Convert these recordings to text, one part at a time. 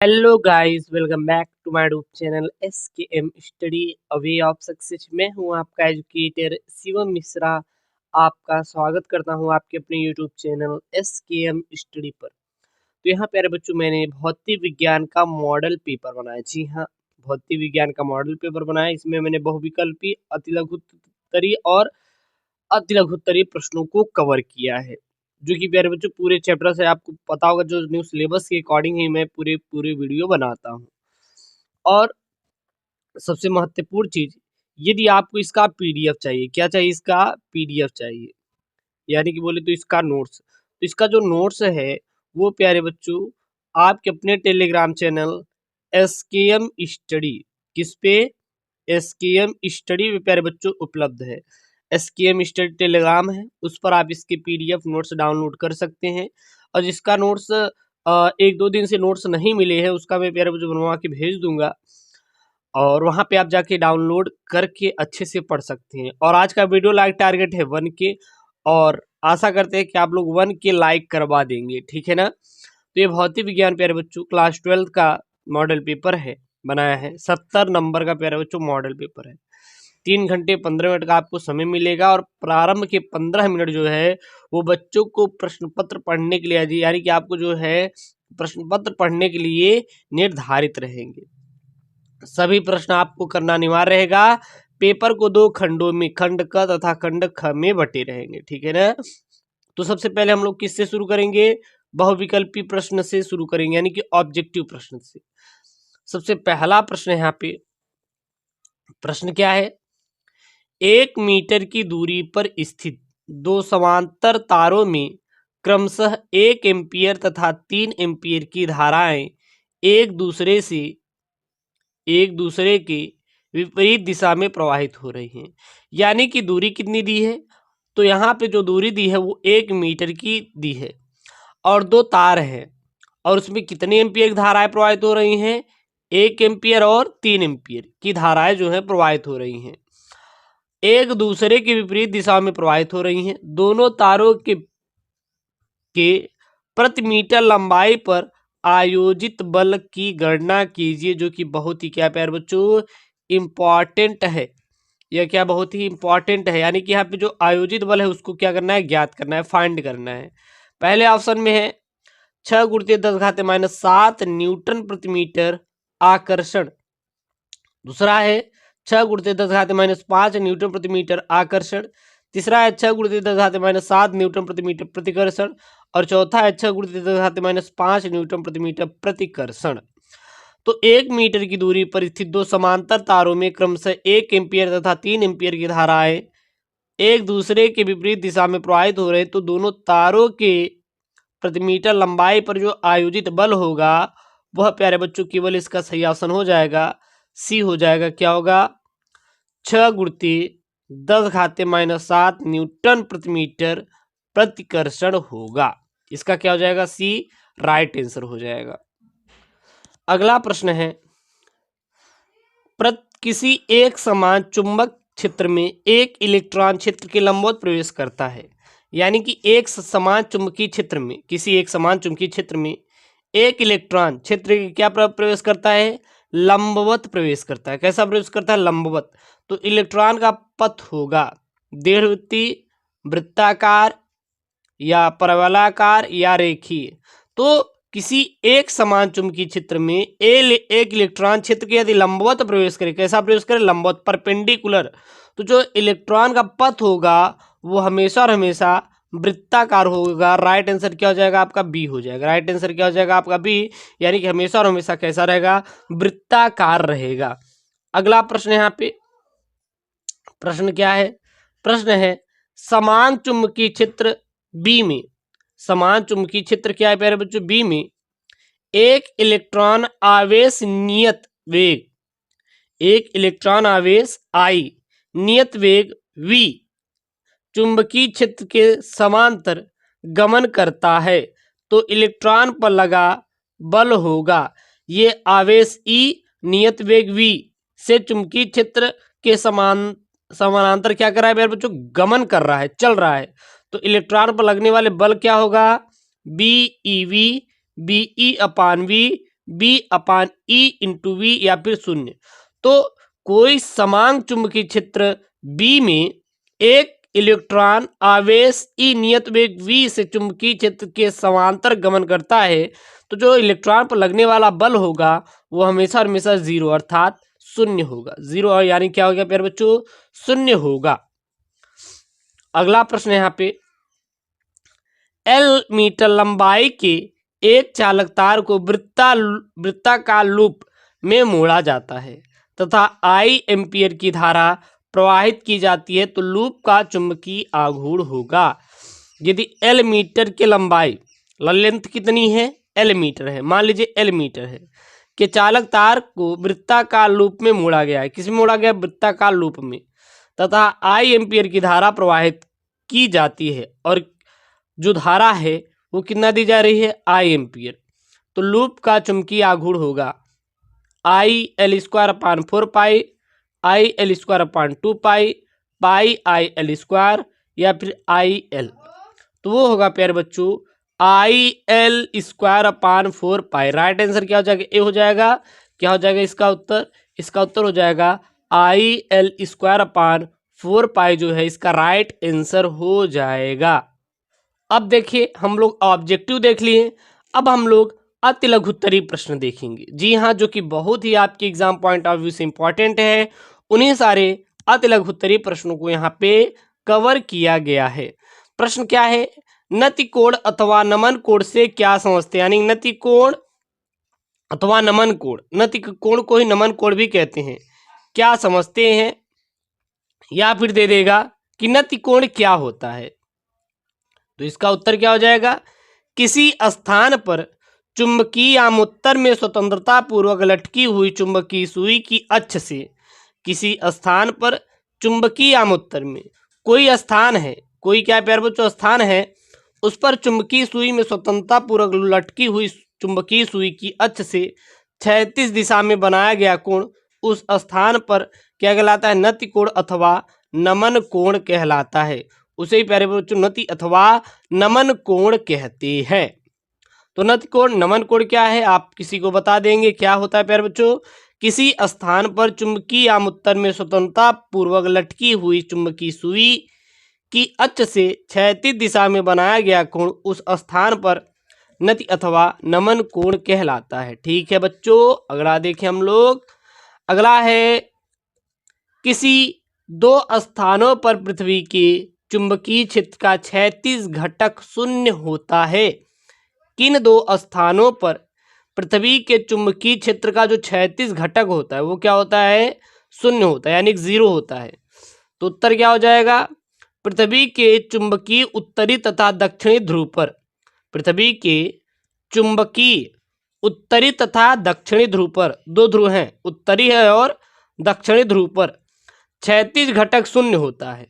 Hello guys, welcome back to my YouTube channel SKM study a way of success. मैं हूं आपका educator Shivam Mishra. आपका स्वागत करता हूं आपके अपने यूट्यूब चैनल SKM स्टडी पर। तो यहाँ प्यारे बच्चों, मैंने भौतिक विज्ञान का मॉडल पेपर बनाया। जी हाँ, भौतिक विज्ञान का मॉडल पेपर बनाया। इसमें मैंने बहुविकल्पी, अतिलघुत्तरीय और अतिलघुत्तरीय प्रश्नों को कवर किया है, जो कि प्यारे बच्चों पूरे चैप्टर से आपको पता होगा। जो न्यू सिलेबस के अकॉर्डिंग ही मैं पूरे वीडियो बनाता हूँ। और सबसे महत्वपूर्ण चीज, यदि आपको इसका पीडीएफ चाहिए, क्या चाहिए, इसका पीडीएफ चाहिए, यानी कि बोले तो इसका नोट्स। तो इसका जो नोट्स है वो प्यारे बच्चों आपके अपने टेलीग्राम चैनल SKM स्टडी, किस पे, SKM स्टडी में प्यारे बच्चों उपलब्ध है। SKM स्टडी टेलीग्राम है, उस पर आप इसके पीडीएफ नोट्स डाउनलोड कर सकते हैं। और जिसका नोट्स एक दो दिन से नोट्स नहीं मिले हैं, उसका मैं प्यारे बच्चों बनवा के भेज दूंगा, और वहां पे आप जाके डाउनलोड करके अच्छे से पढ़ सकते हैं। और आज का वीडियो लाइक टारगेट है 1 के, और आशा करते हैं कि आप लोग 1 के लाइक करवा देंगे, ठीक है ना। तो ये भौतिक विज्ञान प्यारे बच्चों क्लास 12 का मॉडल पेपर है, बनाया है। 70 नंबर का प्यारे बच्चों मॉडल पेपर है। 3 घंटे 15 मिनट का आपको समय मिलेगा, और प्रारंभ के 15 मिनट जो है वो बच्चों को प्रश्न पत्र पढ़ने के लिए, यानी कि आपको जो है प्रश्न पत्र पढ़ने के लिए निर्धारित रहेंगे। सभी प्रश्न आपको करना अनिवार्य रहेगा। पेपर को 2 खंडों में, खंड क तथा खंड ख में बटे रहेंगे, ठीक है ना। तो सबसे पहले हम लोग किससे शुरू करेंगे? बहुविकल्पी प्रश्न से शुरू करेंगे, यानी कि ऑब्जेक्टिव प्रश्न से। सबसे पहला प्रश्न यहाँ पे, प्रश्न क्या है? 1 मीटर की दूरी पर स्थित 2 समांतर तारों में क्रमशः 1 एम्पीयर तथा 3 एम्पीयर की धाराएं एक दूसरे के विपरीत दिशा में प्रवाहित हो रही हैं। यानी कि दूरी कितनी दी है? तो यहाँ पे जो दूरी दी है वो 1 मीटर की दी है, और 2 तार है, और उसमें कितने एम्पीयर की धाराएं प्रवाहित हो रही हैं? 1 एम्पीयर और 3 एम्पीयर की धाराएं जो है प्रवाहित हो रही हैं, एक दूसरे के विपरीत दिशा में प्रवाहित हो रही हैं। दोनों तारों के प्रति मीटर लंबाई पर आयोजित बल की गणना कीजिए, जो कि बहुत ही क्या प्यारे बच्चों इम्पॉर्टेंट है। यह क्या बहुत ही इंपॉर्टेंट है, यानी कि यहाँ पे जो आयोजित बल है उसको क्या करना है? ज्ञात करना है, फाइंड करना है। पहले ऑप्शन में है 6 गुणित 10⁻7 न्यूटन प्रति मीटर आकर्षण। दूसरा है 6 गुणित 10⁻5 न्यूटन प्रति मीटर आकर्षण। तीसरा है 6 गुणित 10⁻7 न्यूटन प्रति मीटर प्रतिकर्षण। और चौथा है 6 गुणित 10⁻5 न्यूटन प्रति मीटर प्रतिकर्षण। तो 1 मीटर की दूरी पर स्थित 2 समांतर तारों में क्रमशः 1 एम्पीयर तथा 3 एम्पीयर की धाराएं एक दूसरे के विपरीत दिशा में प्रवाहित हो रहे हैं। तो दोनों तारों के प्रति मीटर लंबाई पर जो आयोजित बल होगा वह प्यारे बच्चों केवल इसका सही ऑप्शन हो जाएगा, सी हो जाएगा। क्या होगा? 6 गुणित 10⁻7 न्यूटन प्रति मीटर प्रतिकर्षण होगा। इसका क्या हो जाएगा? सी राइट आंसर हो जाएगा। अगला प्रश्न है, किसी एक समान चुंबक क्षेत्र में एक इलेक्ट्रॉन क्षेत्र के लंबवत प्रवेश करता है। यानी कि एक समान चुंबकीय क्षेत्र में, किसी एक समान चुंबकीय क्षेत्र में एक इलेक्ट्रॉन क्षेत्र के क्या प्रवेश करता है? लंबवत प्रवेश करता है। कैसा प्रवेश करता है? लंबवत। तो इलेक्ट्रॉन का पथ होगा दीर्घवृत्तीय, वृत्ताकार, या परवलयाकार, या रेखीय। तो किसी एक समान चुंबकीय क्षेत्र में एक इलेक्ट्रॉन क्षेत्र के यदि लंबवत प्रवेश करे, कैसा प्रवेश करे? लंबवत, परपेंडिकुलर। तो जो इलेक्ट्रॉन का पथ होगा वो हमेशा और हमेशा वृत्ताकार होगा। राइट आंसर क्या हो जाएगा आपका? बी हो जाएगा। राइट आंसर क्या हो जाएगा आपका? बी, यानी कि हमेशा और हमेशा कैसा रहेगा? वृत्ताकार रहेगा। अगला प्रश्न यहाँ पे, प्रश्न क्या है? प्रश्न है समान चुंबकीय क्षेत्र बी में, समान चुंबकीय क्षेत्र क्या है प्यारे बच्चों? बी में एक इलेक्ट्रॉन आवेश नियत वेग, एक इलेक्ट्रॉन आवेश आई नियत वेग v चुंबकीय क्षेत्र के समांतर गमन करता है, तो इलेक्ट्रॉन पर लगा बल होगा। ये आवेश E नियत वेग v से चुंबकीय क्षेत्र के समानांतर क्या कर रहा है मेरे बच्चों? गमन कर रहा है, चल रहा है। तो इलेक्ट्रॉन पर लगने वाले बल क्या होगा? BeV BE/V B/E/V या फिर शून्य। तो कोई समान चुंबकीय क्षेत्र B में एक इलेक्ट्रॉन आवेश E नियत वेग V से चुंबकीय क्षेत्र के समांतर गमन करता है, तो जो इलेक्ट्रॉन पर लगने वाला बल होगा वो हमेशा हमेशा जीरो अर्थात शून्य होगा। जीरो यानी क्या हो गया प्यारे बच्चों, शून्य होगा। अगला प्रश्न यहाँ पे, L मीटर लंबाई के एक चालक तार को वृत्ताकार लूप में मोड़ा जाता है तथा I एम्पियर की धारा प्रवाहित की जाती है, तो लूप का चुंबकीय आघूर्ण होगा। यदि L मीटर की लंबाई, लेंथ कितनी है, L मीटर है, मान लीजिए L मीटर है, के चालक तार को वृत्ताकार लूप में मोड़ा गया है। किसमें मोड़ा गया, वृत्ताकार लूप में, तथा I एम्पियर की धारा प्रवाहित की जाती है और जो धारा है वो कितना दी जा रही है, I एम्पियर, तो लूप का चुंबकीय आघूर्ण होगा I_L² पाई I_L² 2 पाई I_L² या फिर IL, तो वो होगा प्यारे बच्चों I_L² राइट आंसर क्या हो जाएगा, ए हो जाएगा। क्या हो जाएगा इसका उत्तर, इसका उत्तर हो जाएगा I_L² जो है इसका राइट आंसर हो जाएगा। अब देखिए हम लोग ऑब्जेक्टिव देख लिए, अब हम लोग अति लघुत्तरीय प्रश्न देखेंगे। जी हाँ, जो कि बहुत ही आपके एग्जाम पॉइंट ऑफ व्यू से इंपॉर्टेंट है। उन्हीं सारे अति लघुत्तरीय प्रश्नों को यहाँ पे कवर किया गया है। प्रश्न क्या है, नति कोण अथवा नमन कोण से क्या समझते हैं, यानी नति कोण अथवा नमन कोण, नति कोण को ही नमन कोण भी कहते हैं, क्या समझते हैं, या फिर दे देगा कि नति कोण क्या होता है। तो इसका उत्तर क्या हो जाएगा, किसी स्थान पर चुंबकीय आमुत्तर में स्वतंत्रता पूर्वक लटकी हुई चुंबकीय सुई की अक्ष से, किसी स्थान पर चुंबकीय आमुत्तर में कोई स्थान है, कोई क्या प्यारे बच्चों स्थान है, उस पर चुंबकीय सुई में स्वतंत्रता पूर्वक लटकी हुई चुंबकीय सुई की अक्ष से क्षैतिज दिशा में बनाया गया कोण उस स्थान पर क्या कहलाता है, नति कोण अथवा नमन कोण कहलाता है। उसे ही प्यारे बच्चों नति अथवा नमन कोण कहते हैं। तो नति कोण नमन कोण क्या है, आप किसी को बता देंगे क्या होता है प्यारे बच्चों, किसी स्थान पर चुंबकीय आमुत्तर में स्वतंत्रता पूर्वक लटकी हुई चुंबकीय सुई की अक्ष से क्षैतिज दिशा में बनाया गया कोण उस स्थान पर नति अथवा नमन कोण कहलाता है। ठीक है बच्चों, अगला देखें हम लोग, अगला है, किसी दो स्थानों पर पृथ्वी के चुंबकीय क्षेत्र का क्षैतिज घटक शून्य होता है। किन दो स्थानों पर पृथ्वी के चुंबकीय क्षेत्र का जो क्षैतिज घटक होता है वो क्या होता है, शून्य होता है, यानी जीरो होता है। तो उत्तर क्या हो जाएगा, पृथ्वी के चुंबकीय उत्तरी तथा दक्षिणी ध्रुव पर, पृथ्वी के चुंबकीय उत्तरी तथा दक्षिणी ध्रुव पर, दो ध्रुव हैं, उत्तरी है और दक्षिणी ध्रुव पर क्षैतिज घटक शून्य होता है।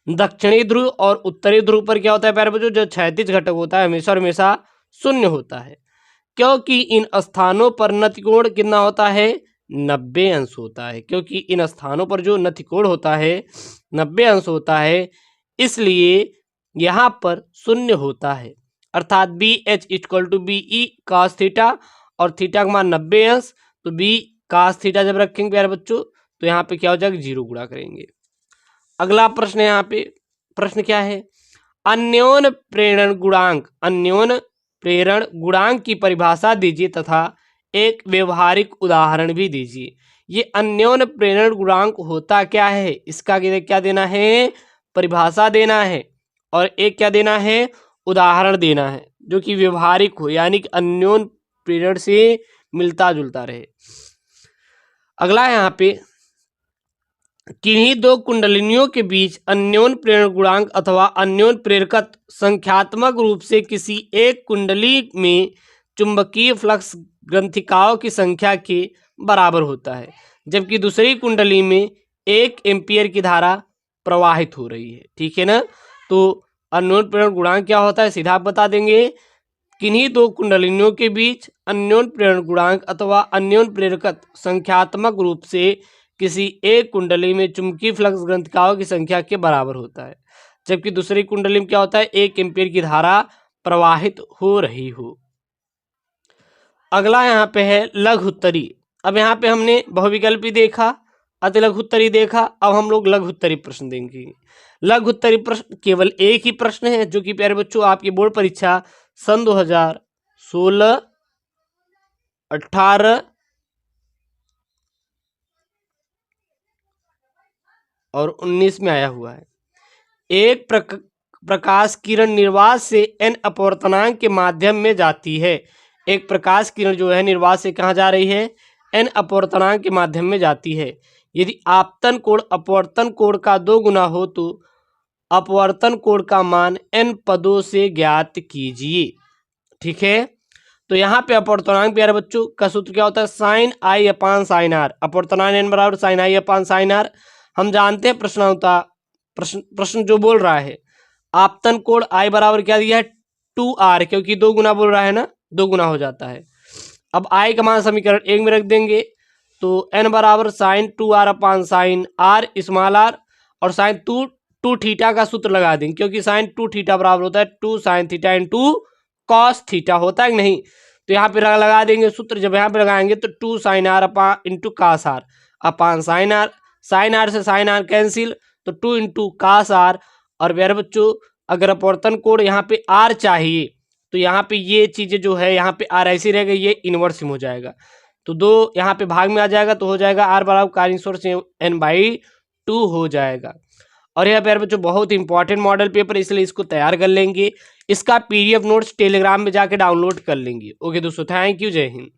दक्षिणी ध्रुव और उत्तरी ध्रुव पर क्या होता है प्यारे बच्चों, जो क्षैतिज घटक होता है हमेशा हमेशा शून्य होता है, क्योंकि इन स्थानों पर नतिकोण कितना होता है, 90 अंश होता है। क्योंकि इन स्थानों पर जो नतिकोण होता है 90 अंश होता है, इसलिए यहाँ पर शून्य होता है, अर्थात BH=BE cos थीटा और थीटा का मान 90 अंश, तो B cos थीटा जब रखेंगे प्यारे बच्चों तो यहाँ पे क्या हो जाएगा, जीरो गुणा करेंगे। अगला प्रश्न है, यहाँ पे प्रश्न क्या है, अन्योन प्रेरण गुणांक, अन्योन प्रेरण गुणांक की परिभाषा दीजिए तथा एक व्यवहारिक उदाहरण भी दीजिए। ये अन्योन प्रेरण गुणांक होता क्या है, इसका क्या देना है, परिभाषा देना है और एक क्या देना है, उदाहरण देना है जो कि व्यवहारिक हो, यानी कि अन्योन प्रेरण से मिलता जुलता रहे। अगला है यहाँ पे, किन्हीं दो कुंडलिनियों के बीच अन्योन प्रेरण गुणांक अथवा अन्योन प्रेरकत्व संख्यात्मक रूप से किसी एक कुंडली में चुंबकीय फ्लक्स ग्रंथिकाओं की संख्या के बराबर होता है, जबकि दूसरी कुंडली में 1 एम्पियर की धारा प्रवाहित हो रही है। ठीक है ना, तो अन्योन प्रेरण गुणांक क्या होता है, सीधा आप बता देंगे, किन्हीं दो कुंडलिनियों के बीच अन्योन प्रेरण गुणांक अथवा अन्योन प्रेरकत्व संख्यात्मक रूप से किसी एक कुंडली में चुंबकीय फ्लक्स ग्रंथिकाओं की संख्या के बराबर होता है, जबकि दूसरी कुंडली में क्या होता है, 1 एम्पियर की धारा प्रवाहित हो रही हो। अगला यहाँ पे है लघु उत्तरी। अब यहाँ पे हमने बहुविकल्पी देखा, अति लघु उत्तरी देखा, अब हम लोग लघु उत्तरी प्रश्न देंगे। लघु उत्तरी प्रश्न केवल एक ही प्रश्न है जो कि प्यारे बच्चों आपकी बोर्ड परीक्षा सन 2016, 18 और 19 में आया हुआ है। एक प्रकाश किरण निर्वात से एन अपवर्तनांक के माध्यम में जाती है। एक प्रकाश किरण जो है निर्वात से कहाँ जा रही है? एन अपवर्तनांक के माध्यम में जाती है। यदि आपतन कोण अपवर्तन कोण का 2 गुना हो तो अपवर्तन कोण का मान एन पदों से ज्ञात कीजिए। ठीक है, तो यहाँ पे अपवर्तनांक प्यारे बच्चों का सूत्र क्या होता है? Sine i upon sine r. अपवर्तनांक एन बराबर sine i upon sine r. हम जानते हैं प्रश्न जो बोल रहा है आपतन कोण आई बराबर क्या दिया है? 2r, क्योंकि 2 गुना बोल रहा है ना, 2 गुना हो जाता है। अब आई का मान समीकरण 1 में रख देंगे तो n बराबर sine 2r upon sine r small r, और साइन 2 थीटा का सूत्र लगा देंगे, क्योंकि साइन 2 थीटा बराबर होता है 2 sine theta into cos theta, होता है कि नहीं? तो यहाँ पे लगा देंगे सूत्र। जब यहाँ पे लगाएंगे तो 2 sine r upon into cos r upon sine r, sine r से साइन r कैंसिल, तो 2 इंटू कास r। और प्यारे बच्चों अगर अपवर्तन कोण यहाँ पे r चाहिए तो यहाँ पे ये चीजें जो है यहाँ पे r ऐसी रहेगा, ये इनवर्स हो जाएगा, तो 2 यहाँ पे भाग में आ जाएगा, तो हो जाएगा r बराबर कार्य इनवर्स n/2 हो जाएगा। और यह प्यारे बच्चों बहुत इंपॉर्टेंट मॉडल पेपर, इसलिए इसको तैयार कर लेंगे। इसका PDF नोट्स टेलीग्राम में जाके डाउनलोड कर लेंगे। ओके दोस्तों, थैंक यू, जय हिंद।